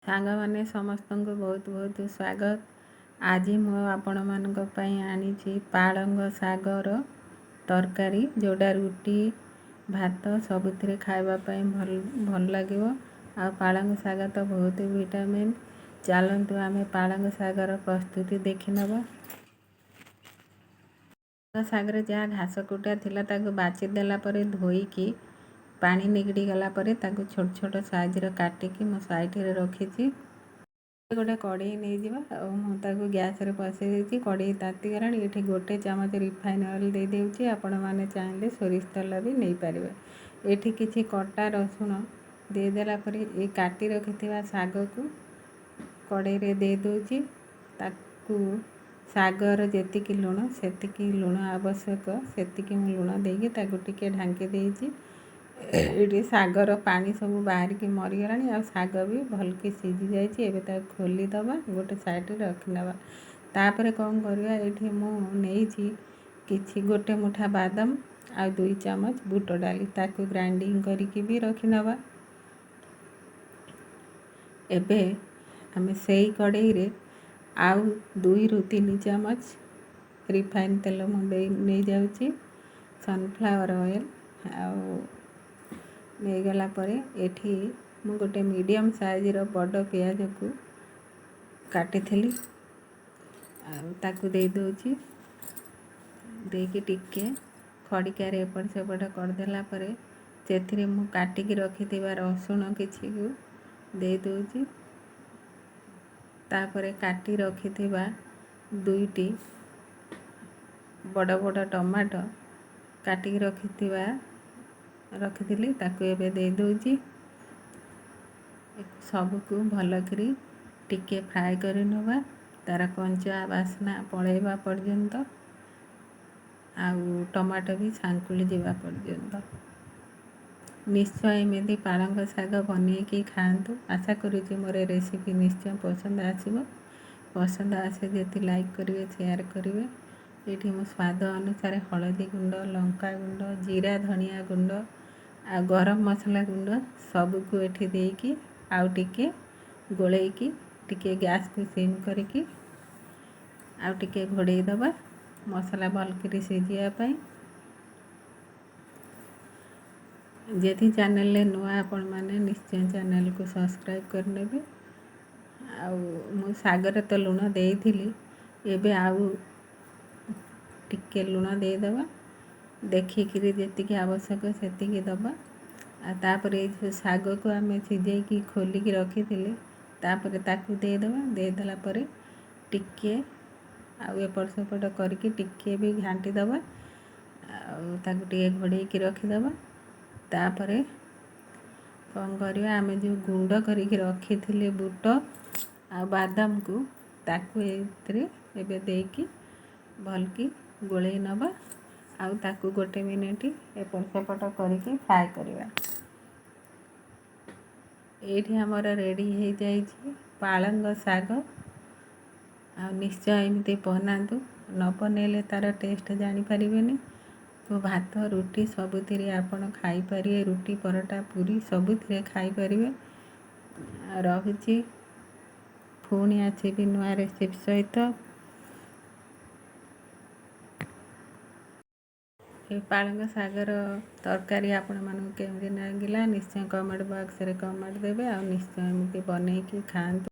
ସାଙ୍ଗମାନେ ସମସ୍ତଙ୍କୁ ବହୁତ ବହୁତ ସ୍ୱାଗତ। ଆଜି ମୁଁ ଆପଣମାନଙ୍କ ପାଇଁ ଆଣିଛି ପାଳଙ୍ଗ ଶାଗର ତରକାରୀ, ଯେଉଁଟା ରୁଟି ଭାତ ସବୁଥିରେ ଖାଇବା ପାଇଁ ଭଲ ଲାଗିବ। ଆଉ ପାଳଙ୍ଗ ଶାଗ ତ ବହୁତ ଭିଟାମିନ୍। ଚାଲନ୍ତୁ ଆମେ ପାଳଙ୍ଗ ଶାଗର ପ୍ରସ୍ତୁତି ଦେଖିନେବା। ଶାଗରେ ଯାହା ଘାସ କୁଟା ଥିଲା ତାକୁ ବାଛି ଦେଲା ପରେ ଧୋଇକି ପାଣି ନିଗିଡ଼ି ଗଲା ପରେ ତାକୁ ଛୋଟ ଛୋଟ ସାଇଜ୍ର କାଟିକି ମୁଁ ସାଇଡ଼ରେ ରଖିଛି। ଗୋଟେ କଢ଼େଇ ନେଇଯିବା ଆଉ ମୁଁ ତାକୁ ଗ୍ୟାସ୍ରେ ବସାଇ ଦେଇଛି। କଢ଼େଇ ତାତିଗଲାଣି। ଏଠି ଗୋଟେ ଚାମଚ ରିଫାଇନ୍ ଅଏଲ୍ ଦେଇଦେଉଛି। ଆପଣମାନେ ଚାହିଁଲେ ସୋରିଷ ତେଲ ବି ନେଇପାରିବେ। ଏଠି କିଛି କଟା ରସୁଣ ଦେଇଦେଲା ପରେ ଏ କାଟି ରଖିଥିବା ଶାଗକୁ କଢ଼େଇରେ ଦେଇଦେଉଛି। ତାକୁ ଶାଗର ଯେତିକି ଲୁଣ ସେତିକି ଲୁଣ ଆବଶ୍ୟକ, ସେତିକି ମୁଁ ଲୁଣ ଦେଇକି ତାକୁ ଟିକେ ଢାଙ୍କି ଦେଇଛି। ଏଠି ଶାଗର ପାଣି ସବୁ ବାହାରିକି ମରିଗଲାଣି, ଆଉ ଶାଗ ବି ଭଲକି ସିଝି ଯାଇଛି। ଏବେ ତାକୁ ଖୋଲିଦେବା, ଗୋଟେ ସାଇଡ଼ରେ ରଖିନେବା। ତାପରେ କ'ଣ କରିବା, ଏଠି ମୁଁ ନେଇଛି ଗୋଟେ ମୁଠା ବାଦାମ ଆଉ 2 ଚାମଚ ବୁଟ ଡାଲି, ତାକୁ ଗ୍ରାଇଣ୍ଡିଙ୍ଗ କରିକି ବି ରଖିନେବା। ଏବେ ଆମେ ସେଇ କଢ଼େଇରେ ଆଉ 2ରୁ 3 ଚାମଚ ରିଫାଇନ୍ ତେଲ ମୁଁ ନେଇଯାଉଛି। ସନଫ୍ଲାୱାର ଅଏଲ୍ ଆଉ ନେଇଗଲା ପରେ ଏଠି ମୁଁ ଗୋଟେ ମିଡ଼ିୟମ୍ ସାଇଜ୍ର ବଡ଼ ପିଆଜକୁ କାଟିଥିଲି, ଆଉ ତାକୁ ଦେଇଦେଉଛି। ଦେଇକି ଟିକେ ଖଡ଼ିକାରେ ଏପଟ ସେପଟ କରିଦେଲା ପରେ ସେଥିରେ ମୁଁ କାଟିକି ରଖିଥିବା ରସୁଣ କିଛିକୁ ଦେଇଦେଉଛି। ତାପରେ କାଟି ରଖିଥିବା 2ଟି ବଡ଼ ବଡ଼ ଟମାଟୋ କାଟିକି ରଖିଥିଲି, ତାକୁ ଏବେ ଦେଇଦେଉଛି। ସବୁକୁ ଭଲକରି ଟିକେ ଫ୍ରାଏ କରି ନେବା, ତା'ର କଞ୍ଚା ବାସ୍ନା ପଳାଇବା ପର୍ଯ୍ୟନ୍ତ, ଆଉ ଟମାଟୋ ବି ସାଙ୍କୁଳି ଯିବା ପର୍ଯ୍ୟନ୍ତ। ନିଶ୍ଚୟ ଏମିତି ପାଳଙ୍ଗ ଶାଗ ବନେଇକି ଖାଆନ୍ତୁ। ଆଶା କରୁଛି ମୋର ରେସିପି ନିଶ୍ଚୟ ପସନ୍ଦ ଆସିବ। ପସନ୍ଦ ଆସେ ଯଦି ଲାଇକ୍ କରିବେ, ସେୟାର କରିବେ। ଏଠି ମୁଁ ସ୍ୱାଦ ଅନୁସାରେ ହଳଦୀ ଗୁଣ୍ଡ, ଲଙ୍କା ଗୁଣ୍ଡ, ଜିରା ଧନିଆ ଗୁଣ୍ଡ ଆଉ ଗରମ ମସଲା ଗୁଣ୍ଡ ସବୁକୁ ଏଠି ଦେଇକି ଆଉ ଟିକେ ଗୋଳେଇକି ଟିକେ ଗ୍ୟାସ୍କୁ ସିମ୍ କରିକି ଆଉ ଟିକେ ଘୋଡ଼େଇ ଦେବା, ମସଲା ଭଲକରି ସିଝିବା ପାଇଁ। ଯଦି ଚ୍ୟାନେଲରେ ନୂଆ ଆପଣମାନେ ନିଶ୍ଚୟ ଚ୍ୟାନେଲକୁ ସବସ୍କ୍ରାଇବ୍ କରିନେବେ। ଆଉ ମୁଁ ଶାଗରେ ତ ଲୁଣ ଦେଇଥିଲି, ଏବେ ଆଉ ଟିକେ ଲୁଣ ଦେଇଦେବା, ଦେଖିକିରି ଯେତିକି ଆବଶ୍ୟକ ସେତିକି ଦେବା। ଆଉ ତାପରେ ଏଇ ଯେଉଁ ଶାଗକୁ ଆମେ ସିଝେଇକି ଖୋଲିକି ରଖିଥିଲେ, ତାପରେ ତାକୁ ଦେଇଦେବା। ଦେଇଦେଲା ପରେ ଟିକେ ଆଉ ଏପଟ ସେପଟ କରିକି ଟିକେ ବି ଘାଣ୍ଟି ଦେବା, ଆଉ ତାକୁ ଟିକେ ଘୋଡ଼େଇକି ରଖିଦେବା। ତାପରେ କ'ଣ କରିବା, ଆମେ ଯେଉଁ ଗୁଣ୍ଡ କରିକି ରଖିଥିଲେ ବୁଟ ଆଉ ବାଦାମକୁ, ତାକୁ ଏଥିରେ ଏବେ ଦେଇକି ଭଲକି ଗୋଳେଇ ନେବା, ଆଉ ତାକୁ 1 ମିନିଟ୍ ଏପଟ ସେପଟ କରିକି ଫ୍ରାଏ କରିବା। ଏଇଠି ଆମର ରେଡ଼ି ହେଇଯାଇଛି ପାଳଙ୍ଗ ଶାଗ। ଆଉ ନିଶ୍ଚୟ ଏମିତି ବନାନ୍ତୁ, ନ ବନେଇଲେ ତା'ର ଟେଷ୍ଟ ଜାଣିପାରିବେନି। ଭାତ ରୁଟି ସବୁଥିରେ ଆପଣ ଖାଇପାରିବେ, ରୁଟି ପରଟା ପୁରୀ ସବୁଥିରେ ଖାଇପାରିବେ। ରହୁଛି, ପୁଣି ଆସିବି ନୂଆ ରେସିପି ସହିତ। ଏ ପାଳଙ୍ଗ ଶାଗର ତରକାରୀ ଆପଣମାନଙ୍କୁ କେମିତି ଲାଗିଲା ନିଶ୍ଚୟ କମେଣ୍ଟ ବକ୍ସରେ କମେଣ୍ଟ ଦେବେ, ଆଉ ନିଶ୍ଚୟ ଏମିତି ବନେଇକି ଖାଆନ୍ତୁ।